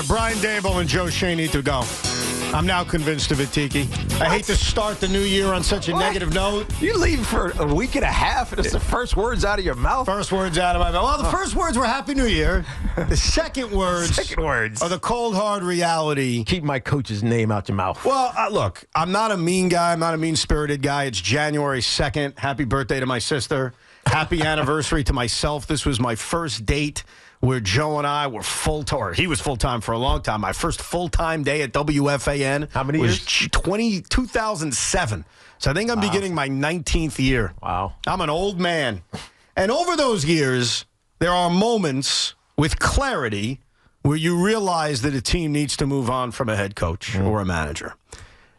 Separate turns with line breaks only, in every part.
Brian Dable and Joe Shane need to go. I'm now convinced of it, Tiki. I hate to start the new year on such a negative note.
You leave for a week and a half, and it's the first words out of your mouth?
First words out of my mouth. Well, the first words were Happy New Year. The second words are the cold, hard reality.
Keep my coach's name out your mouth.
Well, look, I'm not a mean guy. I'm not a mean-spirited guy. It's January 2nd. Happy birthday to my sister. Happy anniversary to myself. This was my first date where Joe and I were full-time. He was full-time for a long time. My first full-time day at WFAN.
How many
was
years?
2007. So I think I'm beginning my 19th year.
Wow.
I'm an old man. And over those years, there are moments with clarity where you realize that a team needs to move on from a head coach or a manager.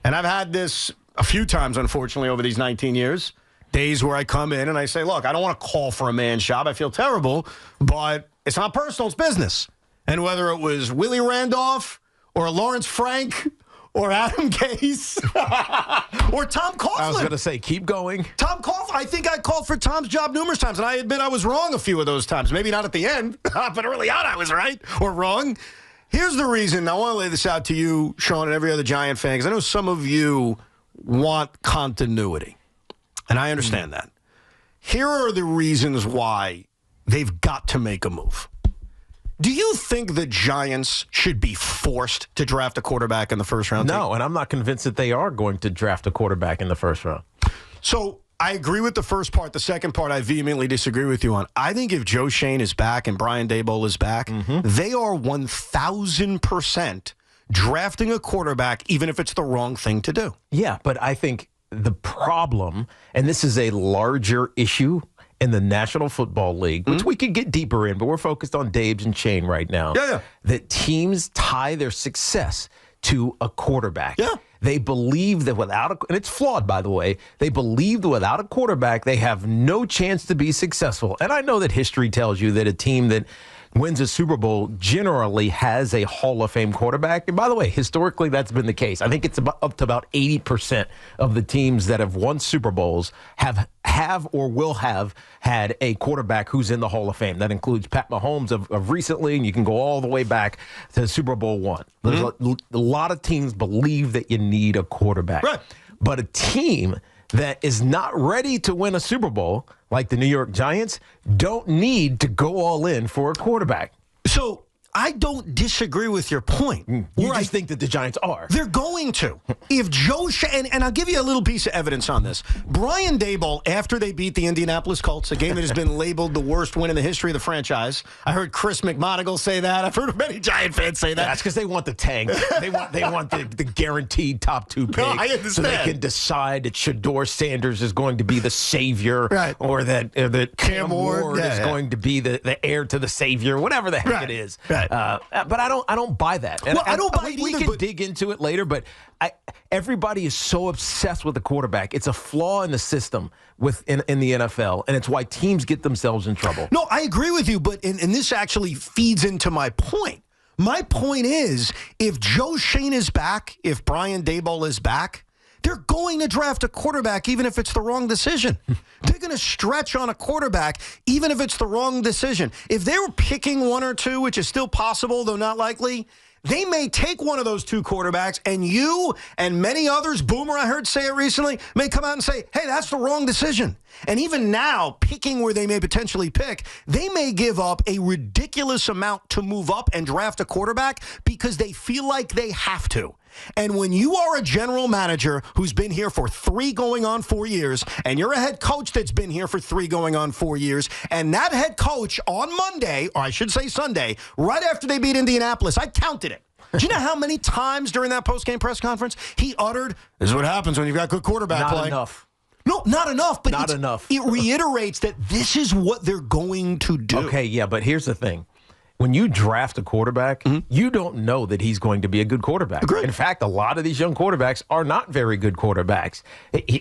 And I've had this a few times, unfortunately, over these 19 years. Days where I come in and I say, look, I don't want to call for a man's job. I feel terrible, but it's not personal. It's business. And whether it was Willie Randolph or Lawrence Frank or Adam Gase or Tom Coughlin.
I was going to say, keep going.
Tom Coughlin. I think I called for Tom's job numerous times, and I admit I was wrong a few of those times. Maybe not at the end, but early on I was right or wrong. Here's the reason. I want to lay this out to you, Sean, and every other Giant fan, because I know some of you want continuity. And I understand that. Here are the reasons why they've got to make a move. Do you think the Giants should be forced to draft a quarterback in the first round?
No, and I'm not convinced that they are going to draft a quarterback in the first round.
So I agree with the first part. The second part, I vehemently disagree with you on. I think if Joe Shane is back and Brian Daboll is back, they are 1,000% drafting a quarterback, even if it's the wrong thing to do.
Yeah, but I think the problem, and this is a larger issue in the National Football League, which we could get deeper in, but we're focused on Dabes and Shane right now.
Yeah.
That teams tie their success to a quarterback.
Yeah.
They believe that without and it's flawed, by the way, they believe that without a quarterback, they have no chance to be successful. And I know that history tells you that a team that wins a Super Bowl generally has a Hall of Fame quarterback. And by the way, historically, that's been the case. I think it's up to about 80% of the teams that have won Super Bowls have or will have had a quarterback who's in the Hall of Fame. That includes Pat Mahomes of recently, and you can go all the way back to Super Bowl I. There's a lot of teams believe that you need a quarterback.
Right.
But a team that is not ready to win a Super Bowl, like the New York Giants, don't need to go all in for a quarterback.
So I don't disagree with your point.
You just think that the Giants are.
They're going to. If Joe Shane, and I'll give you a little piece of evidence on this. Brian Daboll, after they beat the Indianapolis Colts, a game that has been labeled the worst win in the history of the franchise. I heard Chris McMonigle say that. I've heard many Giant fans say that.
That's because they want the tank. They want the guaranteed top 2 pick.
No, I understand.
So they can decide that Shador Sanders is going to be the savior,
right,
or that Cam Ward is
yeah.
going to be the heir to the savior, whatever the heck it is.
Right.
But I don't buy that. And,
well, I don't buy it
we
either.
can dig into it later, but everybody is so obsessed with the quarterback. It's a flaw in the system in the NFL, and it's why teams get themselves in trouble.
No, I agree with you, but and this actually feeds into my point. My point is, if Joe Shane is back, if Brian Daboll is back, they're going to draft a quarterback even if it's the wrong decision. They're going to stretch on a quarterback even if it's the wrong decision. If they were picking one or two, which is still possible, though not likely, they may take one of those two quarterbacks, and you and many others, Boomer, I heard say it recently, may come out and say, hey, that's the wrong decision. And even now, picking where they may potentially pick, they may give up a ridiculous amount to move up and draft a quarterback because they feel like they have to. And when you are a general manager who's been here for 3 going on 4 years, and you're a head coach that's been here for 3 going on 4 years, and that head coach on Monday, or I should say Sunday, right after they beat Indianapolis, I counted it. Do you know how many times during that postgame press conference he uttered, this is what happens when you've got good quarterback play?
Not enough.
No, not enough. But
not enough.
It reiterates that this is what they're going to do.
Okay, yeah, but here's the thing. When you draft a quarterback, you don't know that he's going to be a good quarterback.
Agreed.
In fact, a lot of these young quarterbacks are not very good quarterbacks.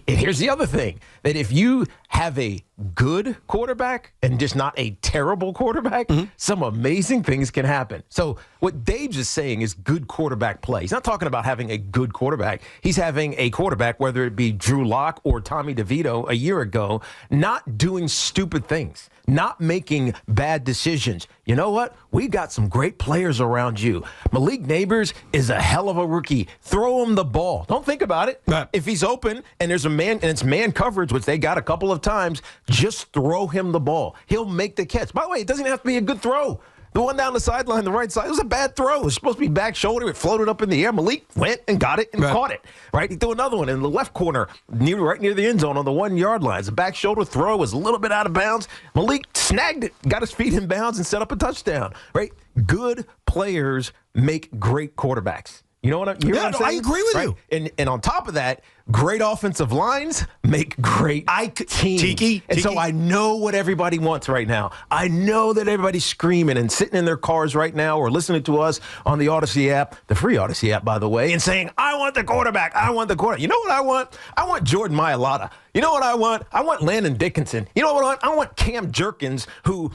Here's the other thing, that if you have a good quarterback and just not a terrible quarterback, some amazing things can happen. So what Dave's is saying is good quarterback play. He's not talking about having a good quarterback. He's having a quarterback, whether it be Drew Lock or Tommy DeVito a year ago, not doing stupid things, not making bad decisions. You know what? We've got some great players around you. Malik Neighbors is a hell of a rookie. Throw him the ball. Don't think about it.
Right.
If he's open and there's a man and it's man coverage, which they got a couple of times, just throw him the ball. He'll make the catch. By the way, it doesn't have to be a good throw. The one down the sideline, the right side, it was a bad throw. It was supposed to be back shoulder. It floated up in the air. Malik went and got it and caught it. Right? He threw another one in the left corner, right near the end zone on the 1 yard line. The back shoulder throw was a little bit out of bounds. Malik snagged it, got his feet in bounds, and set up a touchdown. Right? Good players make great quarterbacks. You know what I'm saying?
I agree with you.
And on top of that, great offensive lines make great teams.
Tiki.
So I know what everybody wants right now. I know that everybody's screaming and sitting in their cars right now or listening to us on the Odyssey app, the free Odyssey app, by the way, and saying, I want the quarterback. I want the quarterback. You know what I want? I want Jordan Mailata. You know what I want? I want Landon Dickinson. You know what I want? I want Cam Jerkins, who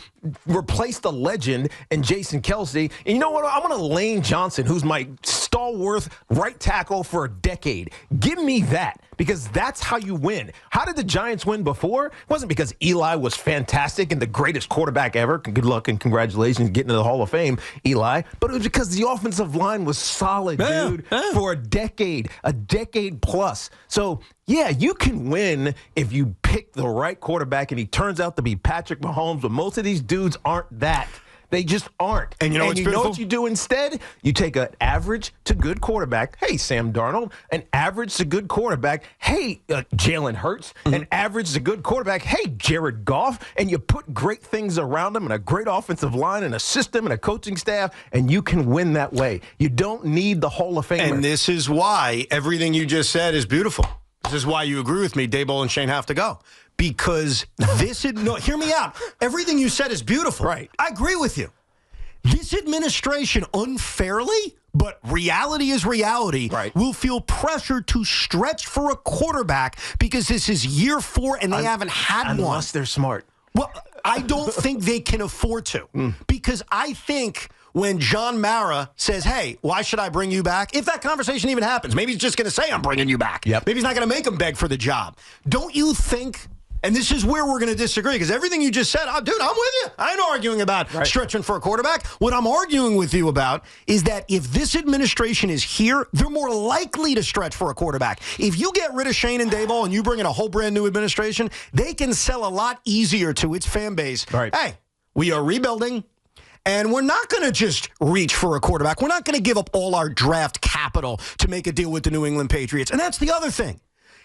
replaced a legend in Jason Kelsey. And you know what? I want a Lane Johnson, who's my stalwart right tackle for a decade. Give me that, because that's how you win. How did the Giants win before? It wasn't because Eli was fantastic and the greatest quarterback ever. Good luck and congratulations getting to the Hall of Fame, Eli. But it was because the offensive line was solid, dude, for a decade plus. So, yeah, you can win if you pick the right quarterback and he turns out to be Patrick Mahomes, but most of these dudes aren't that. They just aren't.
And you know
what you do instead? You take an average to good quarterback. Hey, Sam Darnold. An average to good quarterback. Hey, Jalen Hurts. An average to good quarterback. Hey, Jared Goff. And you put great things around them and a great offensive line and a system and a coaching staff, and you can win that way. You don't need the Hall of Famer.
And this is why everything you just said is beautiful. This is why you agree with me. Daboll and Shane have to go. Because hear me out. Everything you said is beautiful.
Right.
I agree with you. This administration unfairly, but reality is reality, will feel pressure to stretch for a quarterback because this is year 4 and they haven't had one.
Unless they're smart.
Well, I don't think they can afford to. Because I think when John Mara says, hey, why should I bring you back? If that conversation even happens, maybe he's just going to say I'm bringing you back.
Yep.
Maybe he's not going to make him beg for the job. Don't you think... And this is where we're going to disagree, because everything you just said, dude, I'm with you. I ain't arguing about stretching for a quarterback. What I'm arguing with you about is that if this administration is here, they're more likely to stretch for a quarterback. If you get rid of Shane and Daboll and you bring in a whole brand new administration, they can sell a lot easier to its fan base.
Right.
Hey, we are rebuilding. And we're not going to just reach for a quarterback. We're not going to give up all our draft capital to make a deal with the New England Patriots. And that's the other thing.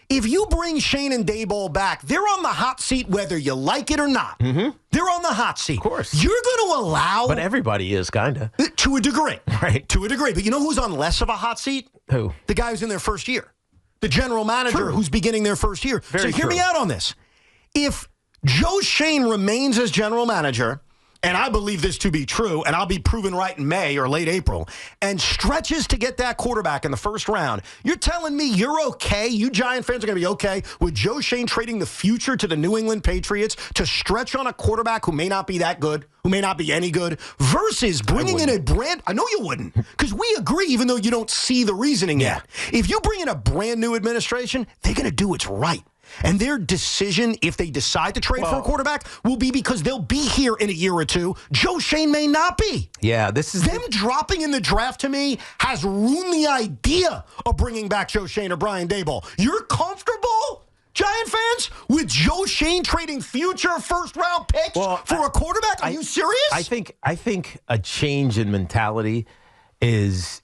If you bring Shane and Daboll back, they're on the hot seat whether you like it or not. They're on the hot seat.
Of course.
You're going to allow...
But everybody is, kind of.
To a degree.
Right.
To a degree. But you know who's on less of a hot seat?
Who?
The guy who's in their first year. The general manager who's beginning their first year.
Very
so hear me out on this. If Joe Shane remains as general manager... and I believe this to be true, and I'll be proven right in May or late April, and stretches to get that quarterback in the first round, you're telling me you're okay, you Giant fans are going to be okay with Joe Shane trading the future to the New England Patriots to stretch on a quarterback who may not be that good, who may not be any good, versus bringing in a brand... I know you wouldn't, because we agree, even though you don't see the reasoning yet. If you bring in a brand new administration, they're going to do what's right. And their decision, if they decide to trade for a quarterback, will be because they'll be here in a year or two. Joe Shane may not be.
Yeah, this is...
Them dropping in the draft, to me, has ruined the idea of bringing back Joe Shane or Brian Daboll. You're comfortable, Giant fans, with Joe Shane trading future first-round picks for a quarterback? Are you serious?
I think a change in mentality is...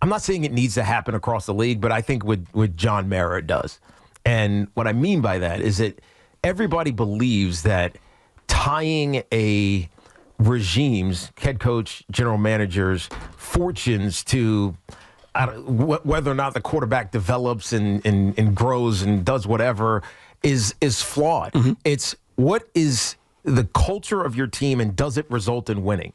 I'm not saying it needs to happen across the league, but I think with John Mara it does. And what I mean by that is that everybody believes that tying a regime's head coach, general managers, fortunes to whether or not the quarterback develops and grows and does whatever is flawed. It's what is the culture of your team and does it result in winning,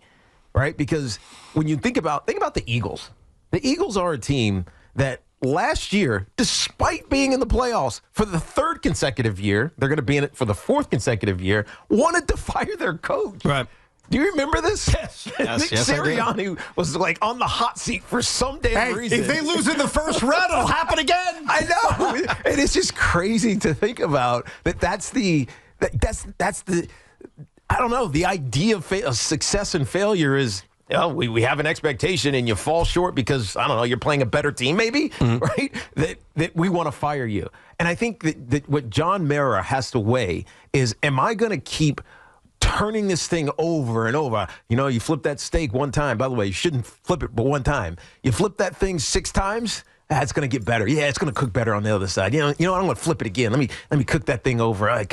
right? Because when you think about the Eagles. The Eagles are a team that last year, despite being in the playoffs for the third third consecutive year, they're going to be in it for the fourth consecutive year, wanted to fire their coach.
Right.
Do you remember this?
Yes.
Nick
Yes,
Sirianni was like on the hot seat for some damn reason.
If they lose in the first round, it'll happen again.
I know. And it's just crazy to think about that's the I don't know, the idea of success and failure is, we have an expectation and you fall short because, I don't know, you're playing a better team maybe, right? That we want to fire you. And I think that what John Mara has to weigh is, am I going to keep turning this thing over and over? You flip that steak one time. By the way, you shouldn't flip it but one time. You flip that thing 6 times, it's going to get better. Yeah, it's going to cook better on the other side. I'm going to flip it again. Let me cook that thing over. I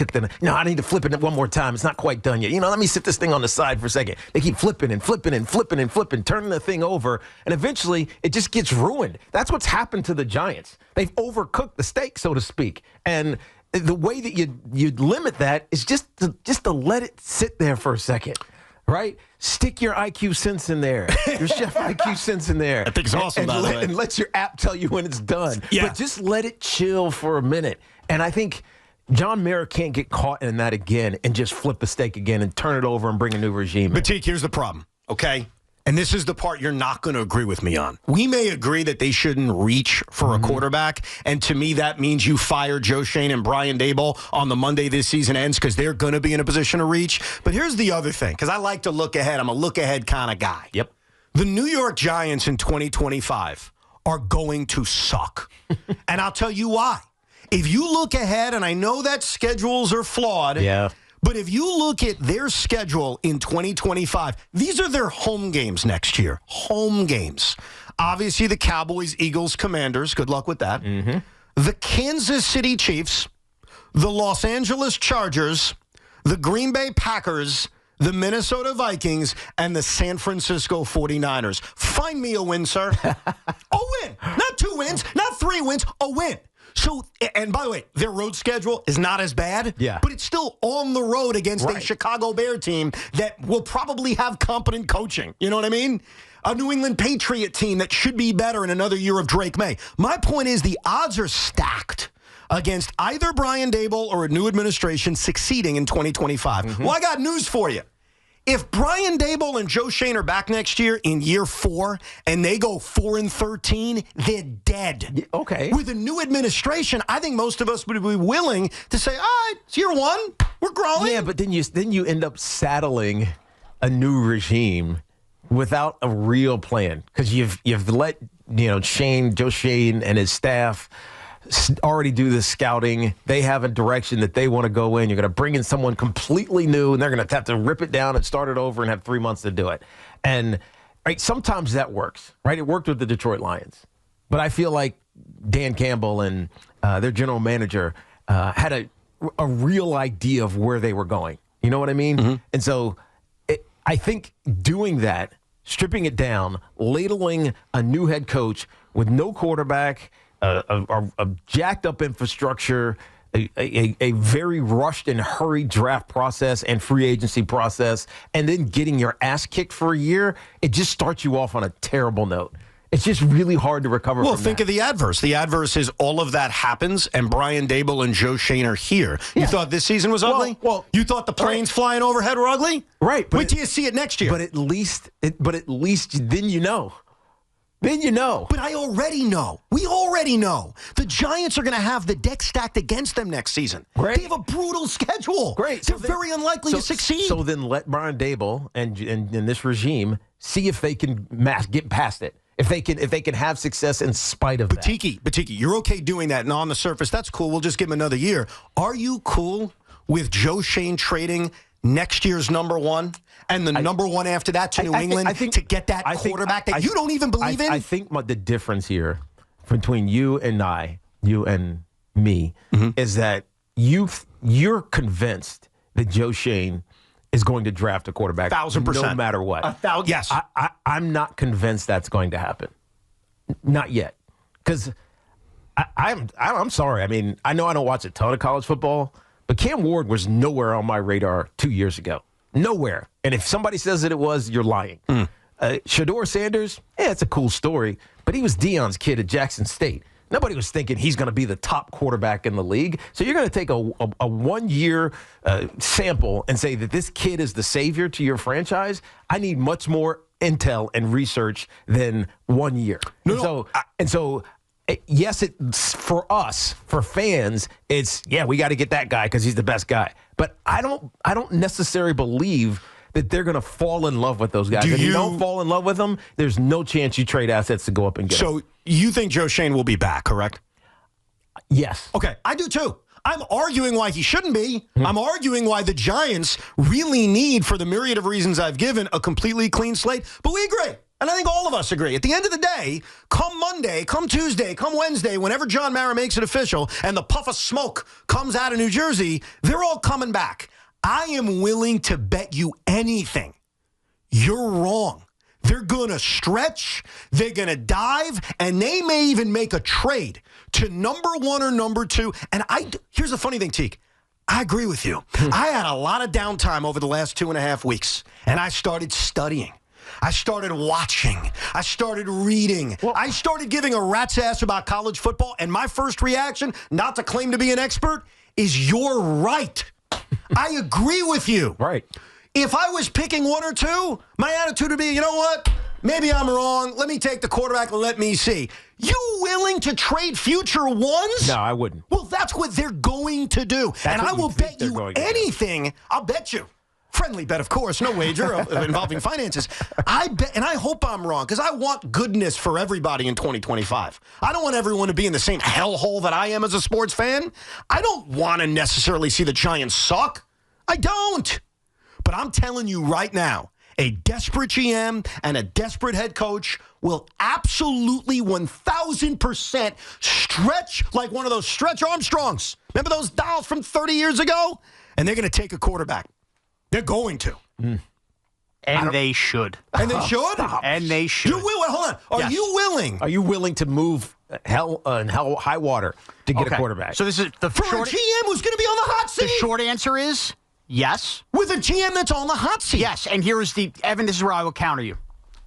need to flip it one more time. It's not quite done yet. Let me sit this thing on the side for a second. They keep flipping and flipping and flipping and flipping, turning the thing over, and eventually it just gets ruined. That's what's happened to the Giants. They've overcooked the steak, so to speak. And the way that you'd limit that is just to let it sit there for a second, right? Stick your IQ sense in there, your chef IQ sense in there.
I think it's awesome, by the way.
And let your app tell you when it's done.
Yeah.
But just let it chill for a minute. And I think John Mara can't get caught in that again and just flip the steak again and turn it over and bring a new regime in.
Batik, here's the problem, okay? And this is the part you're not going to agree with me on. We may agree that they shouldn't reach for a quarterback, and to me that means you fire Joe Schoen and Brian Daboll on the Monday this season ends because they're going to be in a position to reach. But here's the other thing, because I like to look ahead. I'm a look-ahead kind of guy.
Yep.
The New York Giants in 2025 are going to suck. And I'll tell you why. If you look ahead, and I know that schedules are flawed.
Yeah.
But if you look at their schedule in 2025, these are their home games next year. Home games. Obviously, the Cowboys, Eagles, Commanders. Good luck with that. Mm-hmm. The Kansas City Chiefs, the Los Angeles Chargers, the Green Bay Packers, the Minnesota Vikings, and the San Francisco 49ers. Find me a win, sir. A win. Not 2 wins, not 3 wins, a win. So, and by the way, their road schedule is not as bad, but it's still on the road against a Chicago Bear team that will probably have competent coaching. You know what I mean? A New England Patriot team that should be better in another year of Drake May. My point is the odds are stacked against either Brian Daboll or a new administration succeeding in 2025. Mm-hmm. Well, I got news for you. If Brian Daboll and Joe Schoen are back next year in year 4 and they go 4-13, they're dead.
Okay.
With a new administration, I think most of us would be willing to say, all right, it's year 1. We're growing.
Yeah, but then you end up saddling a new regime without a real plan because you've let Joe Schoen and his staff already do the scouting. They have a direction that they want to go in. You're going to bring in someone completely new, and they're going to have to rip it down and start it over and have 3 months to do it. And sometimes that works, right? It worked with the Detroit Lions. But I feel like Dan Campbell and their general manager had a real idea of where they were going. You know what I mean? Mm-hmm. And so I think doing that, stripping it down, ladling a new head coach with no quarterback, a jacked up infrastructure, a very rushed and hurried draft process and free agency process, and then getting your ass kicked for a year, it just starts you off on a terrible note. It's just really hard to recover from that.
Well, think of the adverse. The adverse is all of that happens, and Brian Daboll and Joe Schoen are here. You thought this season was ugly? Well, you thought the planes flying overhead were ugly?
Right.
Wait till you see it next year.
But at least then you know. Then you know.
But I already know. We already know. The Giants are going to have the deck stacked against them next season.
Great.
They have a brutal schedule.
Great.
They're very unlikely to succeed.
So then let Brian Daboll and this regime see if they can get past it. If they can have success in spite of that.
Batiki, you're okay doing that, and on the surface, that's cool. We'll just give him another year. Are you cool with Joe Schoen trading next year's number 1 and the number 1 after that to New England to get that quarterback that you don't even believe in?
I think the difference here between you and me, is that you're convinced that Joe Schoen is going to draft a quarterback
1,000%.
no matter what.
1,000. Yes.
I'm not convinced that's going to happen. Not yet. Because I'm sorry. I mean, I know I don't watch a ton of college football, but Cam Ward was nowhere on my radar 2 years ago. Nowhere. And if somebody says that it was, you're lying. Shador Sanders, it's a cool story, but he was Deion's kid at Jackson State. Nobody was thinking he's going to be the top quarterback in the league. So you're going to take a 1-year sample and say that this kid is the savior to your franchise? I need much more intel and research than 1 year. So yes, it's for us, for fans, it's, we got to get that guy because he's the best guy. But I don't necessarily believe that they're going to fall in love with those guys. If you don't fall in love with them, there's no chance you trade assets to go up and get them.
So you think Joe Schoen will be back, correct?
Yes.
Okay, I do too. I'm arguing why he shouldn't be. I'm arguing why the Giants really need, for the myriad of reasons I've given, a completely clean slate. But we agree. And I think all of us agree. At the end of the day, come Monday, come Tuesday, come Wednesday, whenever John Mara makes it official and the puff of smoke comes out of New Jersey, they're all coming back. I am willing to bet you anything. You're wrong. They're going to stretch, they're going to dive, and they may even make a trade to number 1 or number 2. And here's the funny thing, Teak. I agree with you. I had a lot of downtime over the last 2.5 weeks, and I started studying. I started watching. I started reading. I started giving a rat's ass about college football, and my first reaction, not to claim to be an expert, is you're right. I agree with you.
Right.
If I was picking 1 or 2, my attitude would be, you know what? Maybe I'm wrong. Let me take the quarterback and let me see. You willing to trade future ones?
No, I wouldn't.
Well, that's what they're going to do. And I will bet you anything. I'll bet you. Friendly bet, of course. No wager involving finances. I bet, and I hope I'm wrong, because I want goodness for everybody in 2025. I don't want everyone to be in the same hellhole that I am as a sports fan. I don't want to necessarily see the Giants suck. I don't. But I'm telling you right now, a desperate GM and a desperate head coach will absolutely 1,000% stretch like one of those Stretch Armstrongs. Remember those dolls from 30 years ago? And they're going to take a quarterback. They're going to.
And they should.
And they should?
And they should.
Hold on. Are you willing?
Are you willing to move high water to get a quarterback?
So this is the
For a GM who's going to be on the hot seat?
The short answer is yes.
With a GM that's on the hot seat?
Yes, and here is Evan, this is where I will counter you.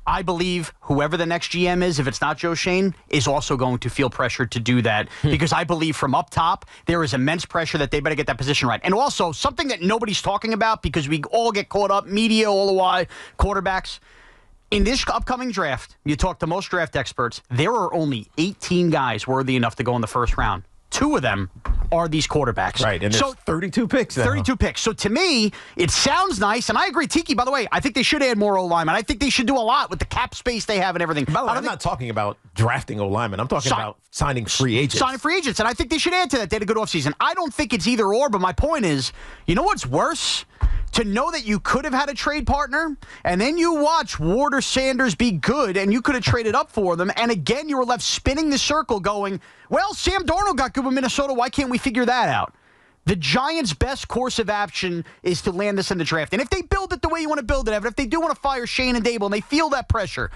I believe whoever the next GM is, if it's not Joe Schoen, is also going to feel pressured to do that because I believe from up top, there is immense pressure that they better get that position right. And also, something that nobody's talking about because we all get caught up, media all the while, quarterbacks. In this upcoming draft, you talk to most draft experts, there are only 18 guys worthy enough to go in the first round. 2 of them are these quarterbacks.
Right, and there's 32 picks now.
32 picks. So to me, it sounds nice, and I agree, Tiki, by the way, I think they should add more O-linemen. I think they should do a lot with the cap space they have and everything.
By the way, I'm not talking about drafting O-linemen. I'm talking about signing free agents.
Signing free agents, and I think they should add to that. They had a good offseason. I don't think it's either or, but my point is, you know what's worse? To know that you could have had a trade partner, and then you watch Ward or Sanders be good, and you could have traded up for them, and again, you were left spinning the circle going, well, Sam Darnold got good with Minnesota. Why can't we figure that out? The Giants' best course of action is to land this in the draft. And if they build it the way you want to build it, Evan, if they do want to fire Shane and Dable, and they feel that pressure,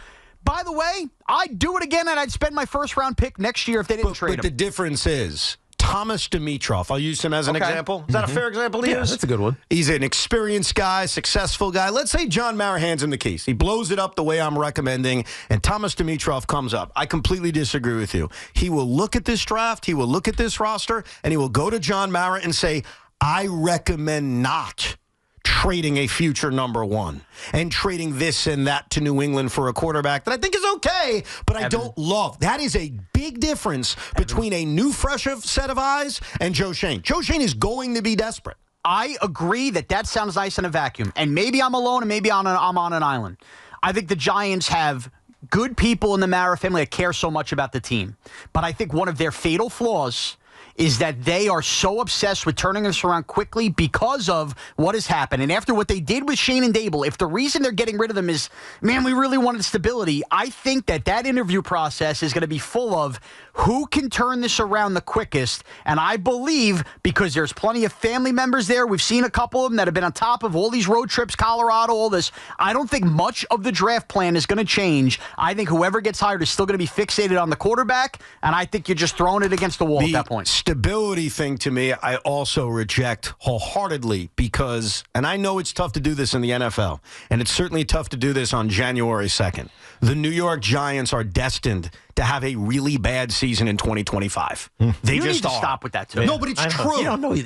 by the way, I'd do it again, and I'd spend my first-round pick next year if they didn't trade him.
But the difference is, Thomas Dimitroff, I'll use him as an example. Is that a fair example to use?
That's a good one.
He's an experienced guy, successful guy. Let's say John Mara hands him the keys. He blows it up the way I'm recommending, and Thomas Dimitroff comes up. I completely disagree with you. He will look at this draft, he will look at this roster, and he will go to John Mara and say, I recommend not trading a future number 1 and trading this and that to New England for a quarterback that I think is okay, but I don't love. That is a big difference between a new, fresh set of eyes and Joe Schoen. Joe Schoen is going to be desperate.
I agree that sounds nice in a vacuum, and maybe I'm alone and maybe I'm on an island. I think the Giants have good people in the Mara family that care so much about the team, but I think one of their fatal flaws is that they are so obsessed with turning this around quickly because of what has happened. And after what they did with Shane and Dable, if the reason they're getting rid of them is, man, we really wanted stability, I think that interview process is going to be full of who can turn this around the quickest. And I believe, because there's plenty of family members there, we've seen a couple of them that have been on top of all these road trips, Colorado, all this. I don't think much of the draft plan is going to change. I think whoever gets hired is still going to be fixated on the quarterback, and I think you're just throwing it against the wall at that point.
Stability thing to me, I also reject wholeheartedly because, and I know it's tough to do this in the NFL, and it's certainly tough to do this on January 2nd. The New York Giants are destined to have a really bad season in 2025. They
You
just
need to
are.
stop with that, too.
No, but it's
I know.
true.
You don't know that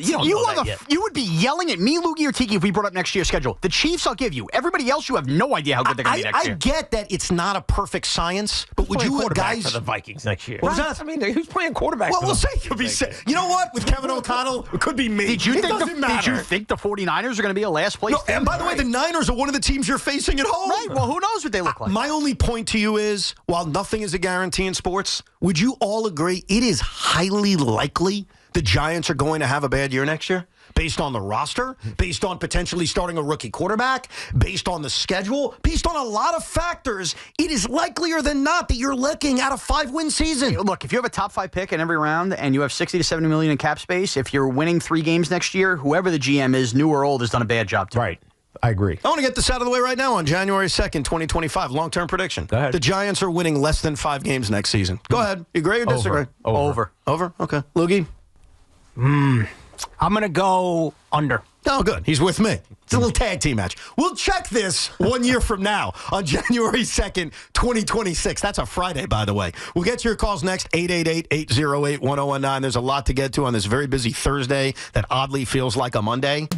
yet.
You would be yelling at me, Loogie, or Tiki if we brought up next year's schedule. The Chiefs, I'll give you. Everybody else, you have no idea how good they're going to be next year.
I get that it's not a perfect science, but would
Playing
you
quarterback
guys...
for the Vikings next year?
What was that?
I mean, who's playing quarterback?
Well,
for
we'll
the
say it could be... You know what? With Kevin O'Connell, it could be me.
Did you
it
think
doesn't matter.
Did you think the 49ers are going to be a last place
No,
team?
and by the way, the Niners are one of the teams you're facing at home.
Right, well, who knows what they look like?
My only point to you is, while nothing is a guarantee in sports, would you all agree it is highly likely the Giants are going to have a bad year next year? Based on the roster, based on potentially starting a rookie quarterback, based on the schedule, based on a lot of factors, it is likelier than not that you're looking at a 5-win season.
Look, if you have a top 5 pick in every round and you have 60 to 70 million in cap space, if you're winning 3 games next year, whoever the GM is, new or old, has done a bad job too.
Right. I agree.
I want to get this out of the way right now on January 2nd, 2025. Long-term prediction.
Go ahead.
The Giants are winning less than 5 games next season. Go ahead. You agree or disagree?
Over.
Over? Okay. Loogie?
I'm going to go under.
Oh, good. He's with me. It's a little tag team match. We'll check this 1 year from now on January 2nd, 2026. That's a Friday, by the way. We'll get to your calls next, 888-808-1019. There's a lot to get to on this very busy Thursday that oddly feels like a Monday.